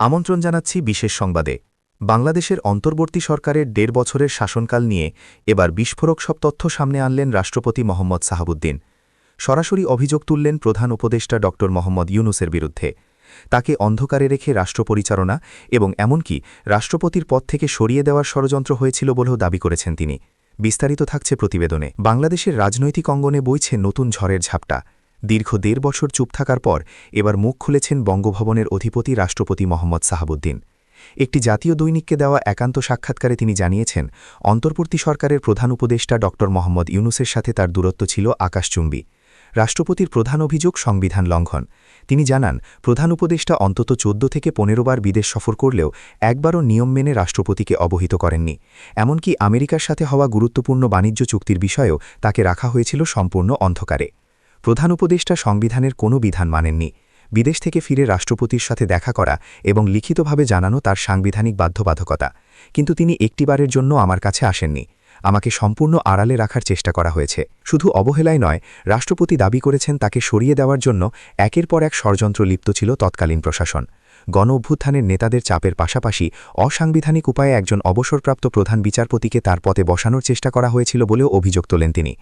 আমন্ত্রণ জানাচ্ছি বিশেষ সংবাদে। বাংলাদেশের অন্তর্বর্তী সরকারের ১.৫ বছরের শাসনকাল নিয়ে এবার বিস্ফোরক সব তথ্য সামনে আনলেন রাষ্ট্রপতি মোহাম্মদ সাহাবুদ্দিন। সরাসরি অভিযোগ তুললেন প্রধান উপদেষ্টা ড মোহাম্মদ ইউনূসের বিরুদ্ধে। তাকে অন্ধকারে রেখে রাষ্ট্রপরিচালনা এবং এমনকি রাষ্ট্রপতির পদ থেকে সরিয়ে দেওয়ার ষড়যন্ত্র হয়েছিল বলেও দাবি করেছেন তিনি। বিস্তারিত থাকছে প্রতিবেদনে। বাংলাদেশের রাজনৈতিক অঙ্গনে বইছে নতুন ঝড়ের ঝাপটা। দীর্ঘ ১.৫ বছর চুপ থাকার পর এবার মুখ খুলেছেন বঙ্গভবনের অধিপতি রাষ্ট্রপতি মোহাম্মদ সাহাবুদ্দিন। একটি জাতীয় দৈনিককে দেওয়া একান্ত সাক্ষাৎকারে তিনি জানিয়েছেন, অন্তর্বর্তী সরকারের প্রধান উপদেষ্টা ড মোহাম্মদ ইউনূসের সাথে তার দূরত্ব ছিল আকাশচুম্বী। রাষ্ট্রপতির প্রধান অভিযোগ সংবিধান লঙ্ঘন। তিনি জানান, প্রধান উপদেষ্টা অন্তত ১৪ থেকে ১৫ বার বিদেশ সফর করলেও একবারও নিয়ম মেনে রাষ্ট্রপতিকে অবহিত করেননি। এমনকি আমেরিকার সাথে হওয়া গুরুত্বপূর্ণ বাণিজ্য চুক্তির বিষয়েও তাকে রাখা হয়েছিল সম্পূর্ণ অন্ধকারে। প্রধান উপদেষ্টা সংবিধানের কোনো বিধান মানেননি। বিদেশ থেকে ফিরে রাষ্ট্রপতির সাথে দেখা করা এবং লিখিতভাবে জানানো তার সাংবিধানিক বাধ্যবাধকতা, কিন্তু তিনি একটিবারের জন্য আমার কাছে আসেননি। আমাকে সম্পূর্ণ আড়ালে রাখার চেষ্টা করা হয়েছে। শুধু অবহেলায় নয়, রাষ্ট্রপতি দাবি করেছেন তাকে সরিয়ে দেওয়ার জন্য একের পর এক ষড়যন্ত্র লিপ্ত ছিল তৎকালীন প্রশাসন। গণ অভ্যুত্থানের নেতাদের চাপের পাশাপাশি অসাংবিধানিক উপায়ে একজন অবসরপ্রাপ্ত প্রধান বিচারপতিকে তার পদে বসানোর চেষ্টা করা হয়েছিল বলেও অভিযোগ তোলেন তিনি।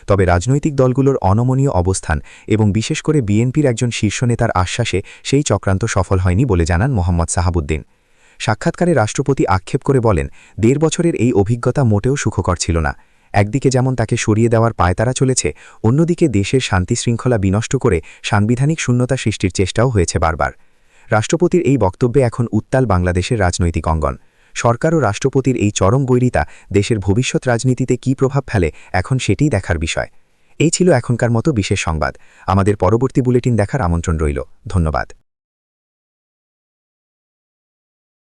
তবে রাজনৈতিক দলগুলোর অনমনীয় অবস্থান এবং বিশেষ করে বিএনপির একজন শীর্ষ নেতার আশ্বাসে সেই চক্রান্ত সফল হয়নি বলে জানান মোহাম্মদ সাহাবুদ্দিন। সাক্ষাৎকারে রাষ্ট্রপতি আক্ষেপ করে বলেন, ১.৫ বছরের এই অভিজ্ঞতা মোটেও সুখকর ছিল না। একদিকে যেমন তাকে সরিয়ে দেওয়ার পায়তারা চলেছে, অন্যদিকে দেশের শান্তিশৃঙ্খলা বিনষ্ট করে সাংবিধানিক শূন্যতা সৃষ্টির চেষ্টাও হয়েছে বারবার। রাষ্ট্রপতির এই বক্তব্যে এখন উত্তাল বাংলাদেশের রাজনৈতিক অঙ্গন। সরকার ও রাষ্ট্রপতির এই চরম বৈরিতা দেশের ভবিষ্যৎ রাজনীতিতে কী প্রভাব ফেলে, এখন সেটিই দেখার বিষয়। এই ছিল এখনকার মতো বিশেষ সংবাদ। আমাদের পরবর্তী বুলেটিন দেখার আমন্ত্রণ রইল। ধন্যবাদ।